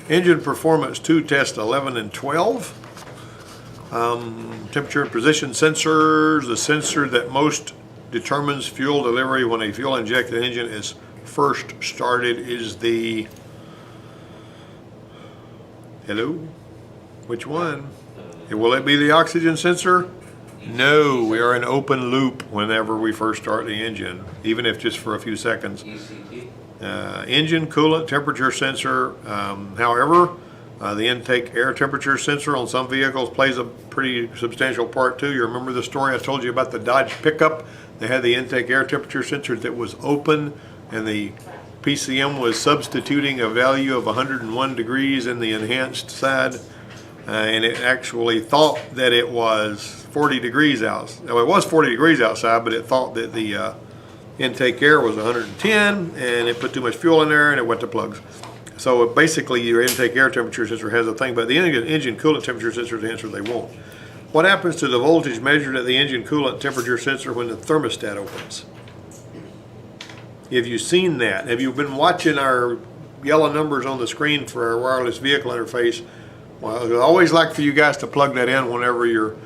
Engine performance 2 test 11 and 12. Temperature and position sensors. The sensor that most determines fuel delivery when a fuel injected engine is first started is the, hello? Which one? Will it be the oxygen sensor? No, we are in open loop whenever we first start the engine, even if just for a few seconds. Engine coolant temperature sensor, however, the intake air temperature sensor on some vehicles plays a pretty substantial part too. You remember the story I told you about the Dodge pickup? They had the intake air temperature sensor that was open, and the PCM was substituting a value of 101 degrees in the enhanced side, and it actually thought that it was 40 degrees out. Well, it was 40 degrees outside, but it thought that the intake air was 110, and it put too much fuel in there and it went to plugs. So basically your intake air temperature sensor has a thing, but the engine coolant temperature sensor, the answer they won't. What happens to the voltage measured at the engine coolant temperature sensor when the thermostat opens? Have you seen that? Have you been watching our yellow numbers on the screen for our wireless vehicle interface? Well, I'd always like for you guys to plug that in whenever you're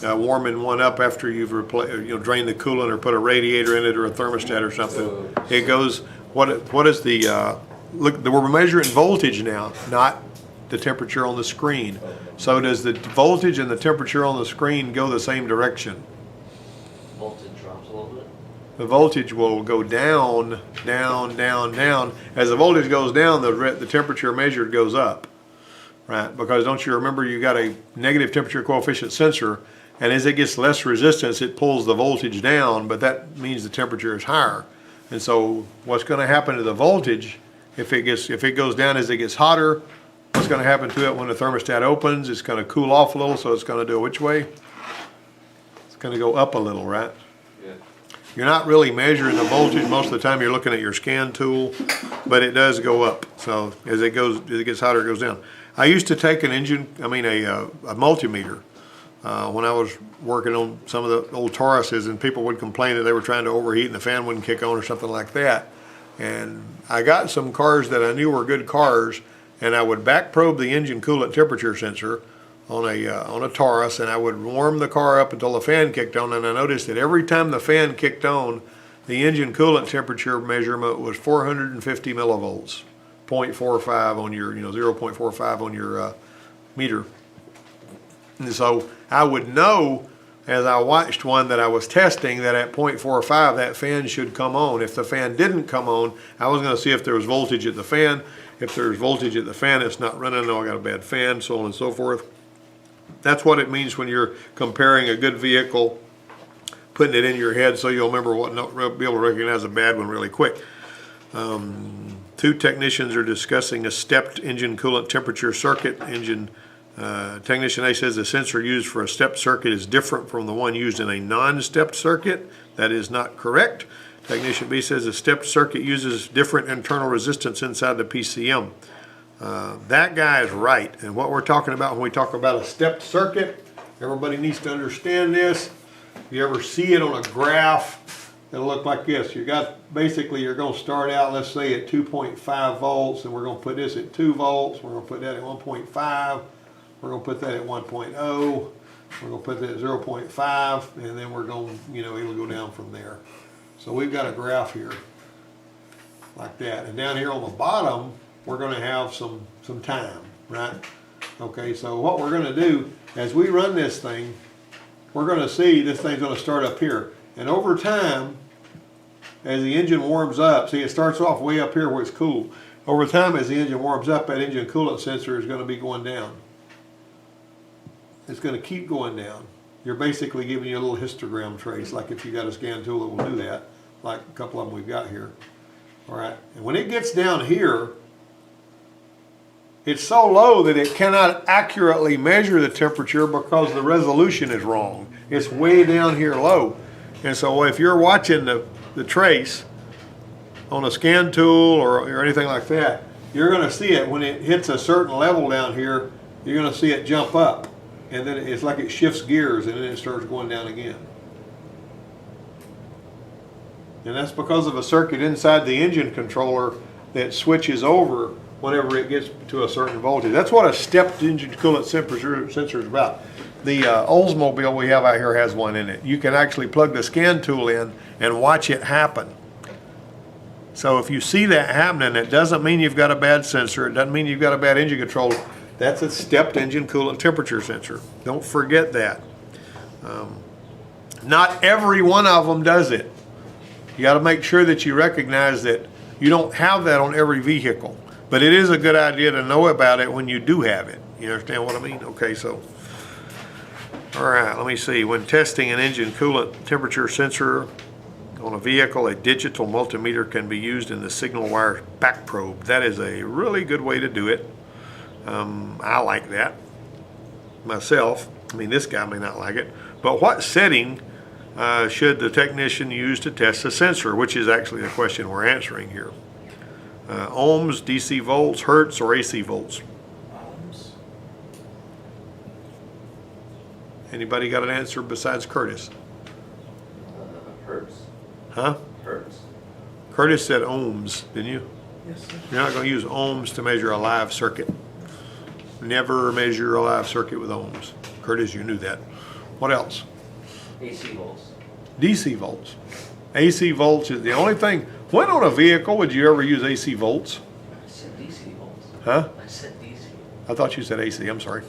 warming one up after you've drained the coolant or put a radiator in it or a thermostat or something. It goes, what is the, look, we're measuring voltage now, not the temperature on the screen. So does the voltage and the temperature on the screen go the same direction? Voltage drops a little bit. The voltage will go down, down, down, down. As the voltage goes down, the temperature measured goes up, right? Because don't you remember you got a negative temperature coefficient sensor, and as it gets less resistance, it pulls the voltage down, but that means the temperature is higher. And so what's going to happen to the voltage if it goes down as it gets hotter? What's going to happen to it when the thermostat opens? It's going to cool off a little, so it's going to do which way? It's going to go up a little, right? Yeah. You're not really measuring the voltage most of the time. You're looking at your scan tool, but it does go up. So as it gets hotter, it goes down. I used to take a multimeter when I was working on some of the old Tauruses, and people would complain that they were trying to overheat and the fan wouldn't kick on or something like that. And I got some cars that I knew were good cars, and I would back probe the engine coolant temperature sensor on a Taurus, and I would warm the car up until the fan kicked on, and I noticed that every time the fan kicked on, the engine coolant temperature measurement was 450 millivolts, 0.45 on your, 0.45 on your meter. And so I would know as I watched one that I was testing that at 0.45 that fan should come on. If the fan didn't come on, I was going to see if there was voltage at the fan. If there's voltage at the fan, it's not running. No, I got a bad fan, so on and so forth. That's what it means when you're comparing a good vehicle, putting it in your head so you'll remember what, be able to recognize a bad one really quick. Two technicians are discussing a stepped engine coolant temperature circuit. Technician A says the sensor used for a stepped circuit is different from the one used in a non-stepped circuit. That is not correct. Technician B says a stepped circuit uses different internal resistance inside the PCM. That guy is right. And what we're talking about when we talk about a stepped circuit, everybody needs to understand this. If you ever see it on a graph, it'll look like this. You're going to start out, let's say, at 2.5 volts, and we're going to put this at 2 volts. We're going to put that at 1.5. We're going to put that at 1.0. We're going to put that at 0.5, and then we're going to, it'll go down from there. So we've got a graph here like that. And down here on the bottom, we're going to have some time, right? Okay, so what we're going to do as we run this thing, we're going to see this thing's going to start up here. And over time, as the engine warms up, see it starts off way up here where it's cool. Over time, as the engine warms up, that engine coolant sensor is going to be going down. It's going to keep going down. You're basically giving you a little histogram trace, like if you got a scan tool that will do that, like a couple of them we've got here. All right, and when it gets down here, it's so low that it cannot accurately measure the temperature because the resolution is wrong. It's way down here low. And so if you're watching the trace on a scan tool or anything like that, you're going to see it when it hits a certain level down here, you're going to see it jump up. And then it's like it shifts gears and then it starts going down again. And that's because of a circuit inside the engine controller that switches over whenever it gets to a certain voltage. That's what a stepped engine coolant sensor is about. The Oldsmobile we have out here has one in it. You can actually plug the scan tool in and watch it happen. So if you see that happening, it doesn't mean you've got a bad sensor. It doesn't mean you've got a bad engine control. That's a stepped engine coolant temperature sensor. Don't forget that. Not every one of them does it. You got to make sure that you recognize that you don't have that on every vehicle. But it is a good idea to know about it when you do have it. You understand what I mean? Okay, so. All right, let me see. When testing an engine coolant temperature sensor on a vehicle, a digital multimeter can be used in the signal wire back probe. That is a really good way to do it. I like that myself. I mean, this guy may not like it. But what setting should the technician use to test the sensor, which is actually the question we're answering here? Ohms, DC volts, hertz, or AC volts? Ohms. Anybody got an answer besides Curtis? Hertz. Huh? Hertz. Curtis said ohms, didn't you? Yes, sir. You're not going to use ohms to measure a live circuit. Never measure a live circuit with ohms. Curtis, you knew that. What else? AC volts. DC volts. AC volts is the only thing. When on a vehicle would you ever use AC volts? I said DC volts. Huh? I said DC. I thought you said AC. I'm sorry.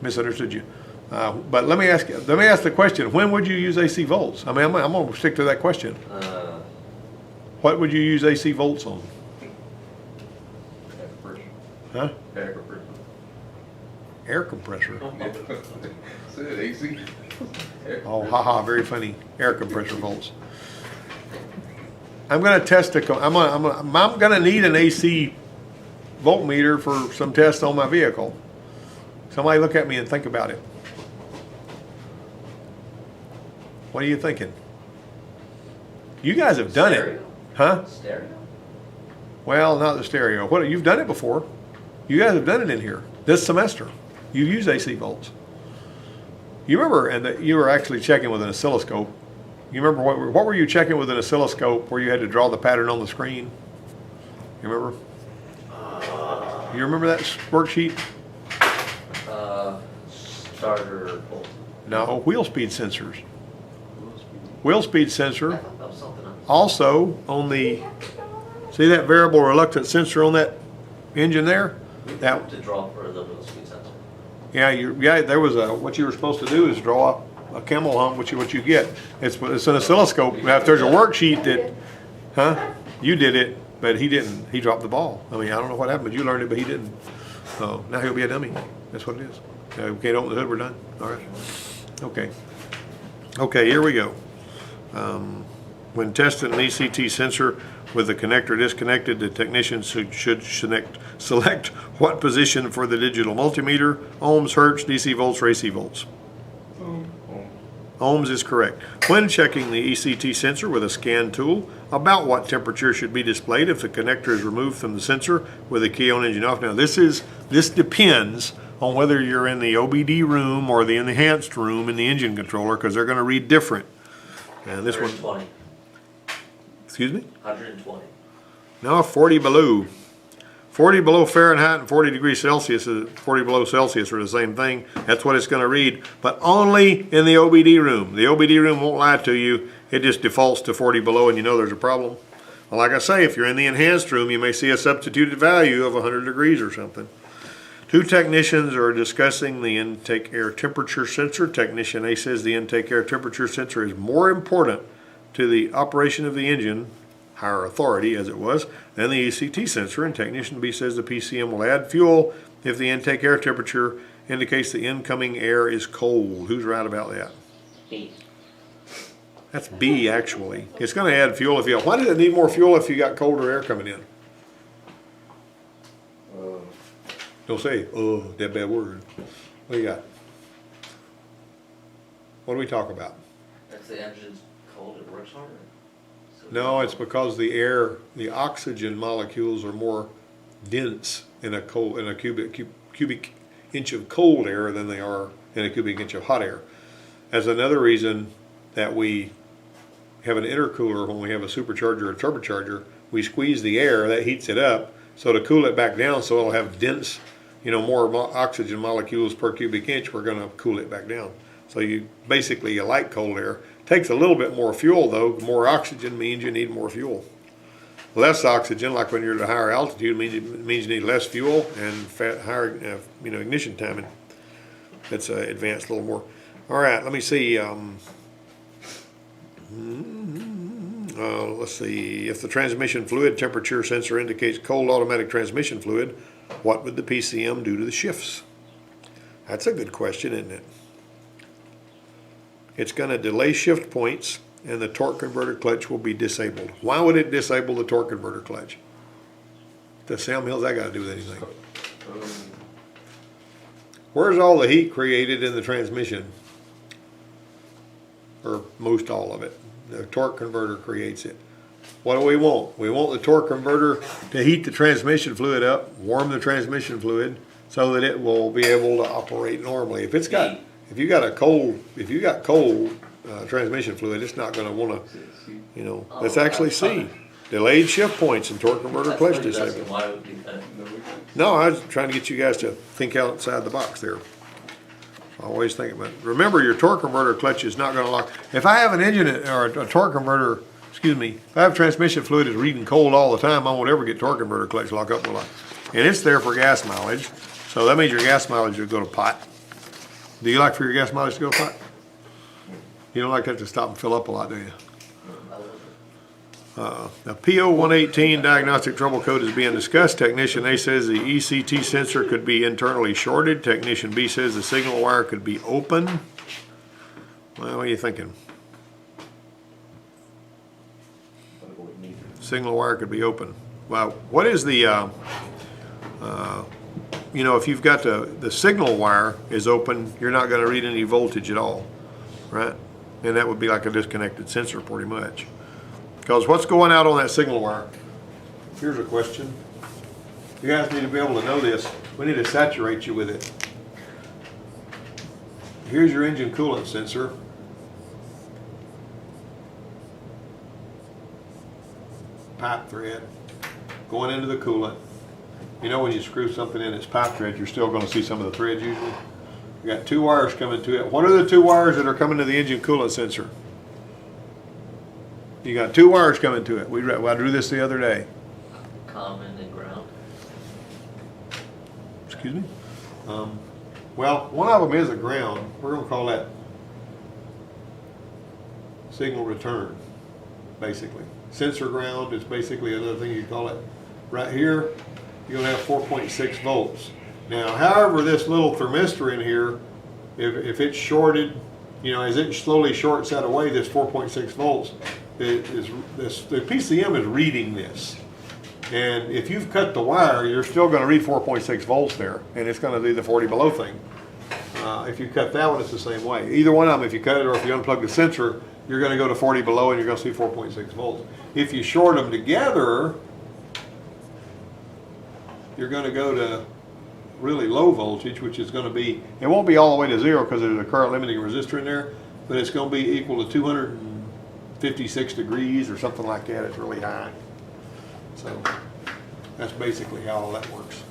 Misunderstood you. But let me ask the question. When would you use AC volts? I mean, I'm going to stick to that question. What would you use AC volts on? Huh? Air compressor. Said AC. Oh, haha, very funny. Air compressor volts. I'm going to test I'm going to need an AC voltmeter for some tests on my vehicle. Somebody look at me and think about it. What are you thinking? You guys have done Stereo? it. Huh? Stereo? Well, not the stereo. What, you've done it before. You guys have done it in here this semester. You've used AC volts. You remember, and you were actually checking with an oscilloscope. You remember what were you checking with an oscilloscope where you had to draw the pattern on the screen? You remember? You remember that worksheet? Starter volt. No, wheel speed sensors. Wheel speed I sensor. thought that was something else. Also, on the, see that variable reluctance sensor on that engine there? That, To draw for the wheel speed sensor. yeah, there was what you were supposed to do is draw a camel hump, what you get. It's an oscilloscope. Now, if there's a worksheet that, huh? You did it, but he didn't. He dropped the ball. I mean, I don't know what happened, but you learned it, but he didn't. So now he'll be a dummy. That's what it is. We can't open the hood, we're done. All right. Okay. Okay, here we go. When testing an ECT sensor with the connector disconnected, the technician should select what position for the digital multimeter: ohms, hertz, DC volts, or AC volts. Ohms is correct. When checking the ECT sensor with a scan tool, about what temperature should be displayed if the connector is removed from the sensor with the key on engine off. Now this depends on whether you're in the OBD room or the enhanced room in the engine controller, because they're going to read different. And this one, 120. excuse me? 120. No, 40 below. 40 below Fahrenheit and 40 degrees Celsius, 40 below Celsius are the same thing. That's what it's going to read, but only in the OBD room. The OBD room won't lie to you. It just defaults to 40 below and you know there's a problem. Well, like I say, if you're in the enhanced room, you may see a substituted value of 100 degrees or something. Two technicians are discussing the intake air temperature sensor. Technician A says the intake air temperature sensor is more important to the operation of the engine, higher authority as it was, than the ECT sensor. And technician B says the PCM will add fuel if the intake air temperature indicates the incoming air is cold. Who's right about that? B. That's B, actually. It's going to add fuel if you. Why did it need more fuel if you got colder air coming in? Don't say, oh, that bad word. What do you got? What do we talk about? If the engine's cold, it works harder. So No, it's because the air, the oxygen molecules are more dense in a cubic inch of cold air than they are in a cubic inch of hot air. That's another reason that we have an intercooler when we have a supercharger or turbocharger. We squeeze the air, that heats it up, So to cool it back down so it'll have dense, more oxygen molecules per cubic inch, we're gonna cool it back down. So you like cold air. Takes a little bit more fuel though. More oxygen means you need more fuel. Less oxygen, like when you're at a higher altitude, means you need less fuel and higher, ignition timing. That's advanced a little more. All right, let me see. Let's see. If the transmission fluid temperature sensor indicates cold automatic transmission fluid, what would the PCM do to the shifts? That's a good question, isn't it? It's going to delay shift points, and the torque converter clutch will be disabled. Why would it disable the torque converter clutch? The Sam Hill's that got to do with anything? Where's all the heat created in the transmission? Or most all of it. The torque converter creates it. What do we want? We want the torque converter to heat the transmission fluid up, warm the transmission fluid, so that it will be able to operate normally. If you got cold transmission fluid, it's not going to want to, let's actually see. Delayed shift points and torque converter clutch disabled. Why would you kind of, No, I was trying to get you guys to think outside the box there. Always think about it. Remember, your torque converter clutch is not going to lock. If I have an engine or a torque converter, if I have transmission fluid that's reading cold all the time, I won't ever get torque converter clutch lock up, will I? And it's there for gas mileage, so that means your gas mileage will go to pot. Do you like for your gas mileage to go to pot? You don't like that to stop and fill up a lot, do you? The P0118 diagnostic trouble code is being discussed. Technician A says the ECT sensor could be internally shorted. Technician B says the signal wire could be open. Well, what are you thinking? Signal wire could be open. Well, what is the, if you've got the signal wire is open, you're not going to read any voltage at all, right? And that would be like a disconnected sensor pretty much. Because what's going out on that signal wire? Here's a question. You guys need to be able to know this. We need to saturate you with it. Here's your engine coolant sensor. Pipe thread going into the coolant. You know when you screw something in its pipe thread, you're still going to see some of the threads usually. You got two wires coming to it. What are the two wires that are coming to the engine coolant sensor? You got two wires coming to it. I drew this the other day. common and ground? Excuse me? Well, one of them is a ground. We're going to call that signal return, basically. Sensor ground is basically another thing you call it. Right here, you're going to have 4.6 volts. Now, however, this little thermistor in here, if it's shorted, as it slowly shorts that away, this 4.6 volts, the PCM is reading this. And if you've cut the wire, you're still going to read 4.6 volts there, and it's going to do the 40 below thing. If you cut that one, it's the same way. Either one of them, if you cut it or if you unplug the sensor, you're going to go to 40 below and you're going to see 4.6 volts. If you short them together, you're going to go to really low voltage, which is going to be, it won't be all the way to zero because there's a current limiting resistor in there, but it's going to be equal to 256 degrees or something like that. It's really high. So that's basically how all that works.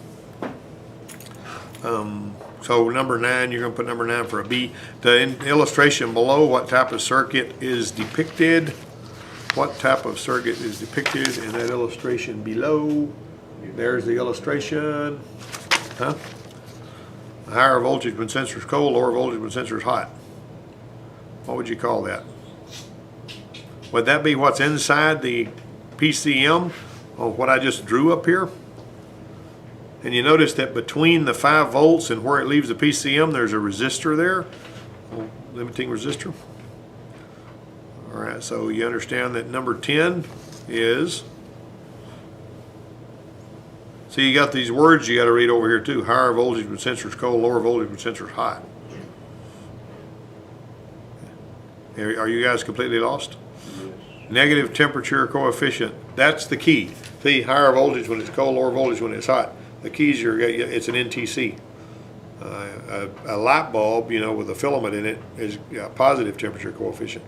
So number 9, you're going to put number 9 for a B. The illustration below, what type of circuit is depicted? What type of circuit is depicted in that illustration below? There's the illustration. Huh? Higher voltage when sensor is cold, lower voltage when sensor is hot. What would you call that? Would that be what's inside the PCM? Or what I just drew up here? And you notice that between the 5 volts and where it leaves the PCM, there's a resistor there, a limiting resistor. All right, so you understand that number 10 is, so you got these words you got to read over here too. Higher voltage when sensor is cold, lower voltage when sensor is hot. Are you guys completely lost? Negative temperature coefficient. That's the key. See, higher voltage when it's cold, lower voltage when it's hot. The keys are, it's an NTC. A light bulb, with a filament in it is a positive temperature coefficient.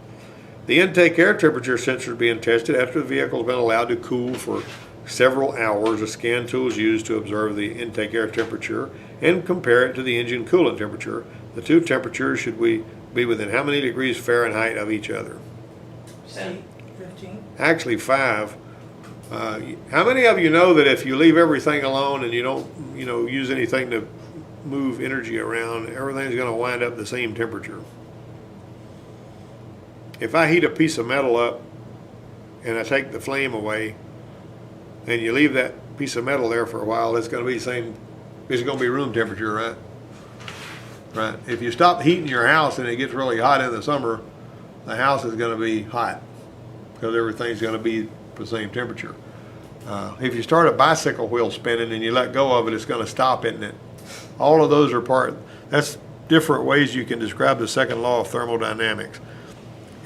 The intake air temperature sensor is being tested after the vehicle has been allowed to cool for several hours, a scan tool is used to observe the intake air temperature and compare it to the engine coolant temperature. The two temperatures should be within how many degrees Fahrenheit of each other? 10. 15? Actually 5. How many of you know that if you leave everything alone and you don't, use anything to move energy around, everything's going to wind up the same temperature? If I heat a piece of metal up and I take the flame away and you leave that piece of metal there for a while, it's going to be the same, it's going to be room temperature, right? Right. If you stop heating your house and it gets really hot in the summer, the house is going to be hot because everything's going to be the same temperature. If you start a bicycle wheel spinning and you let go of it, it's going to stop, isn't it? All of those are that's different ways you can describe the second law of thermodynamics.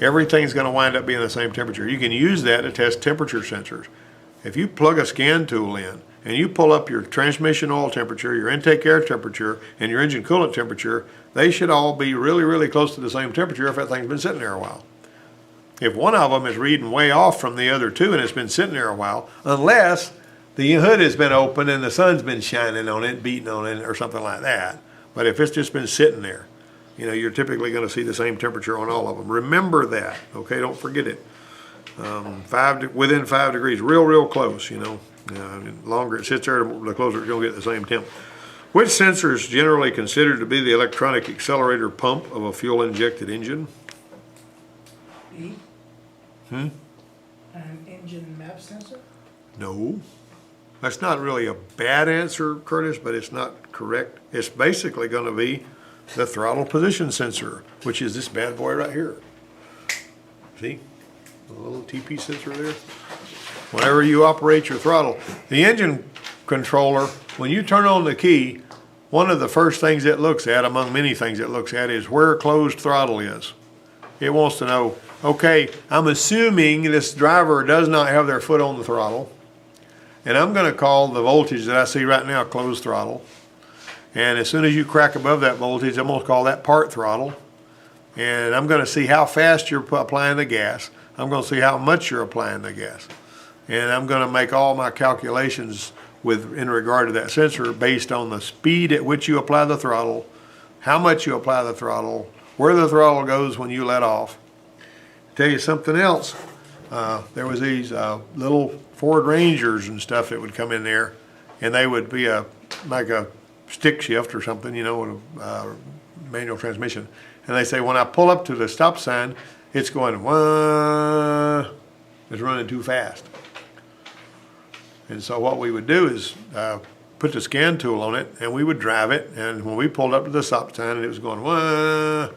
Everything's going to wind up being the same temperature. You can use that to test temperature sensors. If you plug a scan tool in and you pull up your transmission oil temperature, your intake air temperature, and your engine coolant temperature, they should all be really, really close to the same temperature if that thing's been sitting there a while. If one of them is reading way off from the other two and it's been sitting there a while, unless the hood has been open and the sun's been shining on it, beating on it, or something like that. But if it's just been sitting there, you're typically going to see the same temperature on all of them. Remember that, okay? Don't forget it. Within 5 degrees, real close, The longer it sits there, the closer it's going to get the same temp. Which sensor is generally considered to be the electronic accelerator pump of a fuel-injected engine? E? An engine map sensor? No. That's not really a bad answer, Curtis, but it's not correct. It's basically going to be the throttle position sensor, which is this bad boy right here. See? A little TP sensor there. Whenever you operate your throttle, the engine controller, when you turn on the key, one of the first things it looks at, among many things it looks at, is where closed throttle is. It wants to know, okay, I'm assuming this driver does not have their foot on the throttle, and I'm going to call the voltage that I see right now closed throttle. And as soon as you crack above that voltage, I'm going to call that part throttle. And I'm going to see how fast you're applying the gas. I'm going to see how much you're applying the gas. And I'm going to make all my calculations in regard to that sensor based on the speed at which you apply the throttle, how much you apply the throttle, where the throttle goes when you let off. Tell you something else. There was these little Ford Rangers and stuff that would come in there, and they would be like a stick shift or something, with a manual transmission. And they say, when I pull up to the stop sign, it's going, wah, it's running too fast. And so what we would do is put the scan tool on it, and we would drive it, and when we pulled up to the stop sign and it was going, wah,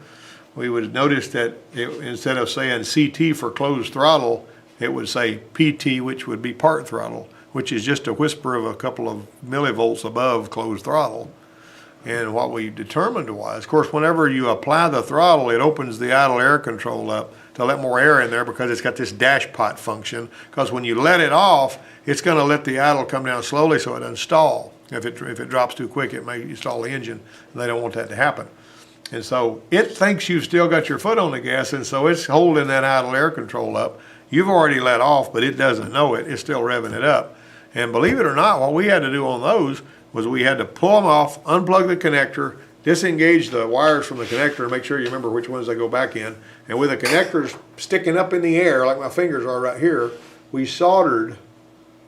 we would notice that instead of saying CT for closed throttle, it would say PT, which would be part throttle, which is just a whisper of a couple of millivolts above closed throttle. And what we determined was, of course, whenever you apply the throttle, it opens the idle air control up to let more air in there because it's got this dash pot function. Because when you let it off, it's going to let the idle come down slowly so it doesn't stall. If it drops too quick, it may stall the engine, and they don't want that to happen. And so it thinks you've still got your foot on the gas, and so it's holding that idle air control up. You've already let off, but it doesn't know it. It's still revving it up. And believe it or not, what we had to do on those was we had to pull them off, unplug the connector, disengage the wires from the connector, and make sure you remember which ones they go back in. And with the connectors sticking up in the air, like my fingers are right here, we soldered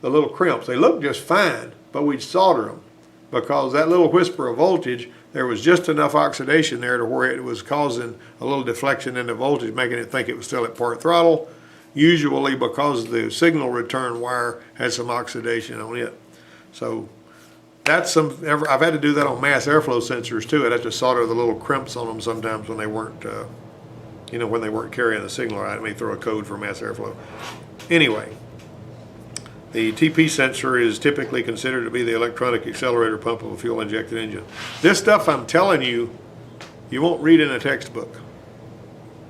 the little crimps. They looked just fine, but we'd solder them because that little whisper of voltage, there was just enough oxidation there to where it was causing a little deflection in the voltage, making it think it was still at part throttle, usually because the signal return wire had some oxidation on it. So that's I've had to do that on mass airflow sensors too. I'd have to solder the little crimps on them sometimes when they weren't, when they weren't carrying the signal right. I may throw a code for mass airflow. Anyway, the TP sensor is typically considered to be the electronic accelerator pump of a fuel-injected engine. This stuff I'm telling you, you won't read in a textbook.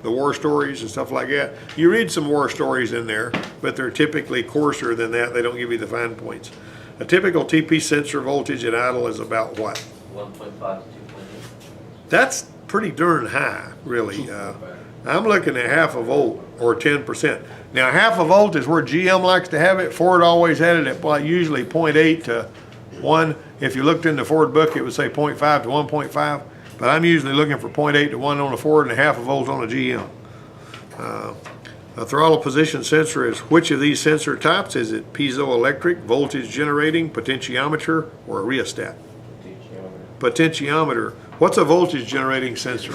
The war stories and stuff like that. You read some war stories in there, but they're typically coarser than that. They don't give you the fine points. A typical TP sensor voltage at idle is about what? 1.5 to 2.8. That's pretty darn high, really. I'm looking at half a volt or 10%. Now, half a volt is where GM likes to have it. Ford always had it at usually 0.8 to 1. If you looked in the Ford book, it would say 0.5 to 1.5. But I'm usually looking for 0.8 to 1 on a Ford and a half a volt on a GM. A throttle position sensor is which of these sensor types? Is it piezoelectric, voltage generating, potentiometer, or a rheostat? Potentiometer. What's a voltage generating sensor?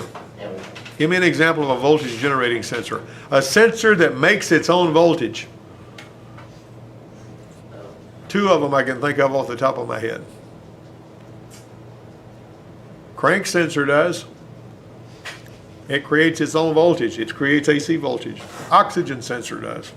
Give me an example of a voltage generating sensor. A sensor that makes its own voltage. Two of them I can think of off the top of my head. Crank sensor does. It creates its own voltage. It creates AC voltage. Oxygen sensor does.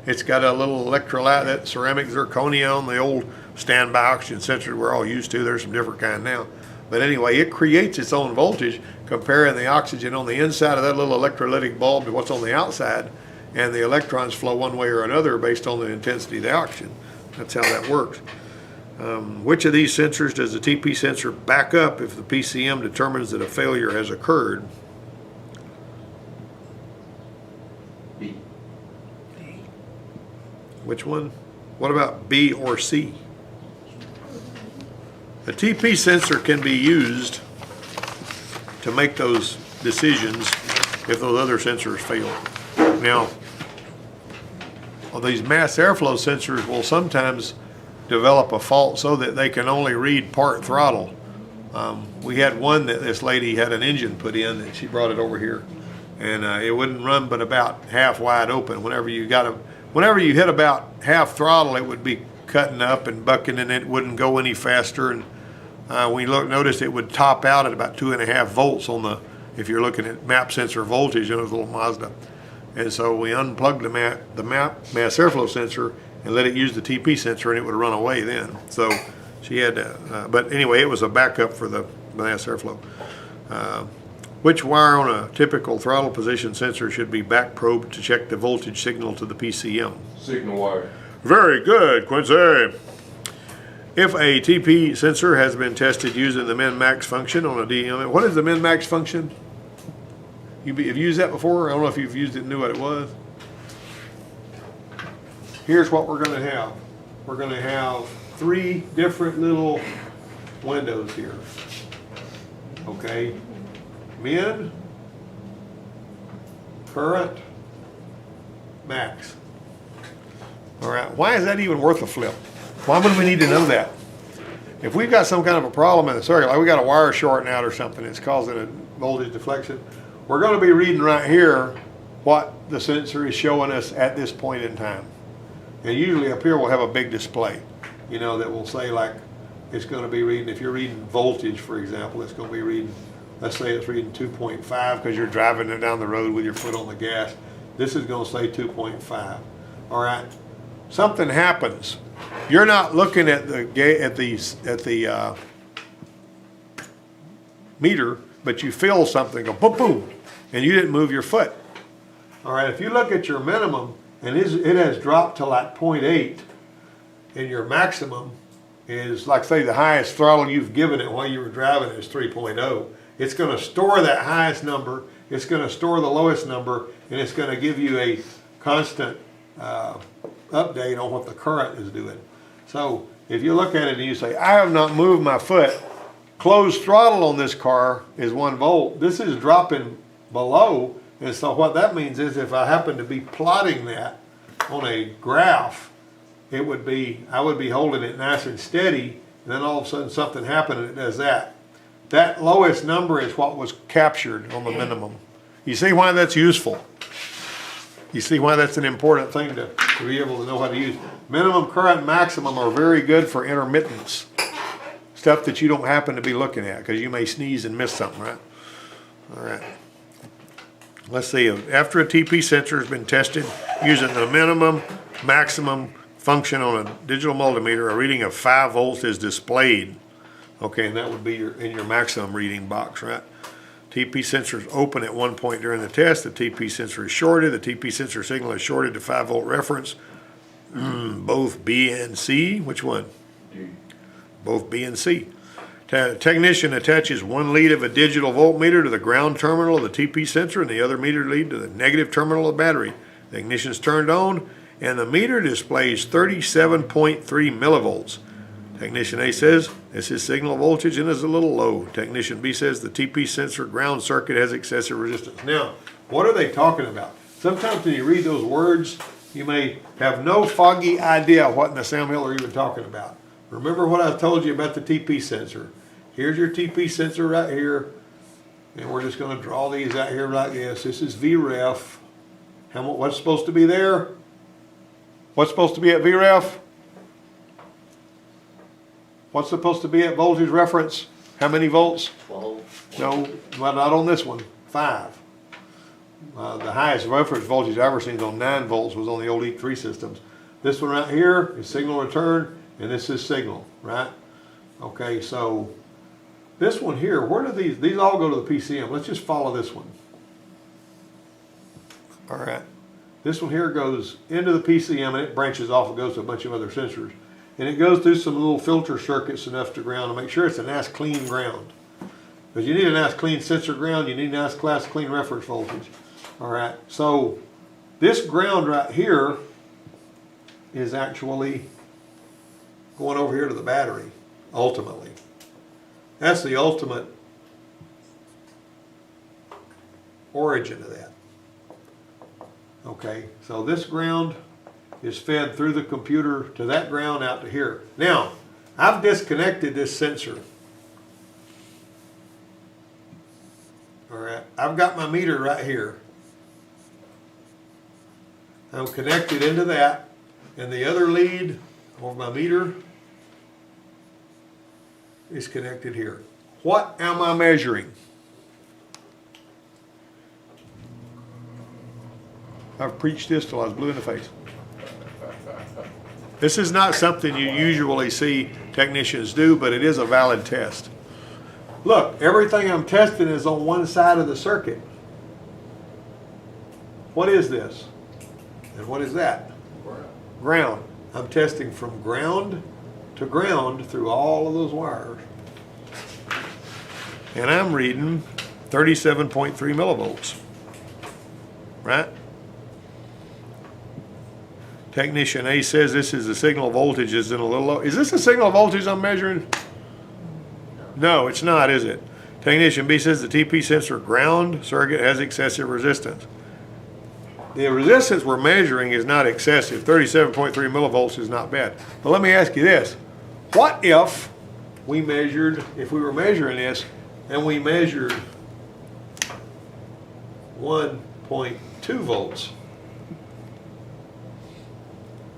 It's got a little electrolyte, that ceramic zirconia on the old standby oxygen sensor we're all used to. There's some different kind now. But anyway, it creates its own voltage, comparing the oxygen on the inside of that little electrolytic bulb to what's on the outside, and the electrons flow one way or another based on the intensity of the oxygen. That's how that works. Which of these sensors does the TP sensor back up if the PCM determines that a failure has occurred? B. Which one? What about B or C? A TP sensor can be used to make those decisions if those other sensors fail. Now, these mass airflow sensors will sometimes develop a fault so that they can only read part throttle. We had one that this lady had an engine put in, and she brought it over here, and it wouldn't run but about half wide open. Whenever you hit about half throttle, it would be cutting up and bucking, and it wouldn't go any faster. And we noticed it would top out at about 2.5 volts on the, if you're looking at map sensor voltage in a little Mazda. And so we unplugged the mass airflow sensor and let it use the TP sensor, and it would run away then. So she had to, but anyway, it was a backup for the mass airflow. Which wire on a typical throttle position sensor should be back probed to check the voltage signal to the PCM? Signal wire. Very good, Quincy. If a TP sensor has been tested using the Minmax function on a DM, what is the Minmax function? Have you used that before? I don't know if you've used it and knew what it was. Here's what we're going to have. We're going to have 3 different little windows here. Okay. Min, current, max. All right. Why is that even worth a flip? Why would we need to know that? If we've got some kind of a problem in the circuit, like we got a wire shorting out or something, it's causing a voltage deflection, we're going to be reading right here what the sensor is showing us at this point in time. And usually up here we'll have a big display, you know, that will say like it's going to be reading, if you're reading voltage, for example, it's going to be reading, let's say it's reading 2.5 because you're driving it down the road with your foot on the gas. This is going to say 2.5. All right. Something happens. You're not looking at the meter, but you feel something go boom, boom, and you didn't move your foot. All right. If you look at your minimum, and it has dropped to like 0.8, and your maximum is, like say the highest throttle you've given it while you were driving is 3.0. It's going to store that highest number, it's going to store the lowest number, and it's going to give you a constant update on what the current is doing. So if you look at it and you say, I have not moved my foot, closed throttle on this car is 1 volt. This is dropping below. And so what that means is if I happen to be plotting that on a graph, it would be, I would be holding it nice and steady, and then all of a sudden something happened and it does that. That lowest number is what was captured on the minimum. You see why that's useful? You see why that's an important thing to be able to know how to use. Minimum, current, maximum are very good for intermittence. Stuff that you don't happen to be looking at because you may sneeze and miss something, right? All right. Let's see, after a TP sensor has been tested using the minimum, maximum function on a digital multimeter, a reading of 5 volts is displayed. Okay, and that would be in your maximum reading box, right? TP sensor is open at one point during the test. The TP sensor is shorted. The TP sensor signal is shorted to 5 volt reference. Both B and C. Which one? D. Both B and C. Technician attaches one lead of a digital voltmeter to the ground terminal of the TP sensor and the other meter lead to the negative terminal of the battery. The ignition's turned on and the meter displays 37.3 millivolts. Technician A says this is signal voltage and is a little low. Technician B says the TP sensor ground circuit has excessive resistance. Now, what are they talking about? Sometimes when you read those words, you may have no foggy idea what in the sound mill are even talking about. Remember what I told you about the TP sensor. Here's your TP sensor right here, and we're just going to draw these out here like this. This is VREF. What's supposed to be there? What's supposed to be at VREF? What's supposed to be at voltage reference? How many volts? 12. No, well, not on this one. 5. The highest reference voltage I've ever seen on 9 volts was on the old E3 systems. This one right here is signal return, and this is signal, right? Okay, so this one here, where do these all go to the PCM? Let's just follow this one. All right. This one here goes into the PCM and it branches off and goes to a bunch of other sensors. And it goes through some little filter circuits enough to ground to make sure it's a nice clean ground. Because you need a nice clean sensor ground, you need a nice class clean reference voltage. All right, so this ground right here is actually going over here to the battery, ultimately. That's the ultimate origin of that. Okay, so this ground is fed through the computer to that ground out to here. Now, I've disconnected this sensor. All right, I've got my meter right here. I'm connected into that, and the other lead of my meter is connected here. What am I measuring? I've preached this till I was blue in the face. This is not something you usually see technicians do, but it is a valid test. Look, everything I'm testing is on one side of the circuit. What is this? And what is that? Ground. I'm testing from ground to ground through all of those wires. And I'm reading 37.3 millivolts. Right? Technician A says this is the signal voltage is in a little low. Is this the signal voltage I'm measuring? No, it's not, is it? Technician B says the TP sensor ground circuit has excessive resistance. The resistance we're measuring is not excessive. 37.3 millivolts is not bad. But let me ask you this. What if we were measuring this and we measured 1.2 volts?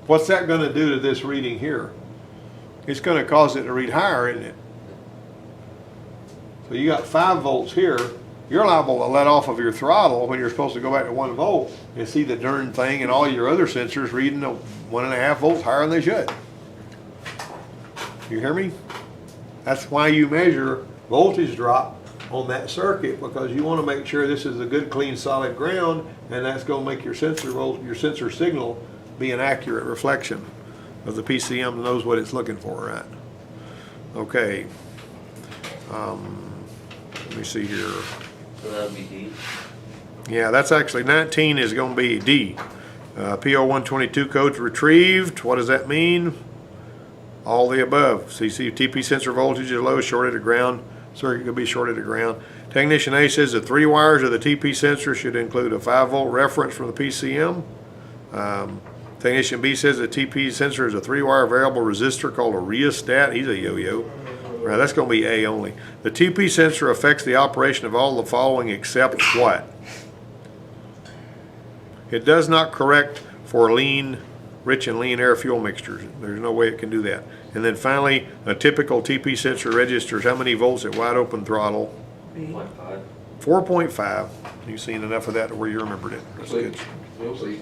What's that going to do to this reading here? It's going to cause it to read higher, isn't it? So you got 5 volts here. You're liable to let off of your throttle when you're supposed to go back to 1 volt and see the darn thing and all your other sensors reading 1.5 volts higher than they should. You hear me? That's why you measure voltage drop on that circuit, because you want to make sure this is a good, clean, solid ground, and that's going to make your sensor signal be an accurate reflection of the PCM knows what it's looking for, right? Okay. Let me see here. So that would be D. Yeah, that's actually 19 is going to be D. PO122 codes retrieved. What does that mean? All the above. CC TP sensor voltage is low, shorted to ground. Circuit could be shorted to ground. Technician A says the 3 wires of the TP sensor should include a 5-volt reference from the PCM. Technician B says the TP sensor is a 3-wire variable resistor called a rheostat. He's a yo-yo. Right, that's going to be A only. The TP sensor affects the operation of all the following except what? It does not correct for rich and lean air fuel mixtures. There's no way it can do that. And then finally, a typical TP sensor registers how many volts at wide open throttle? B. 0.5. 4.5. You've seen enough of that to where you remembered it. That's good. We'll see.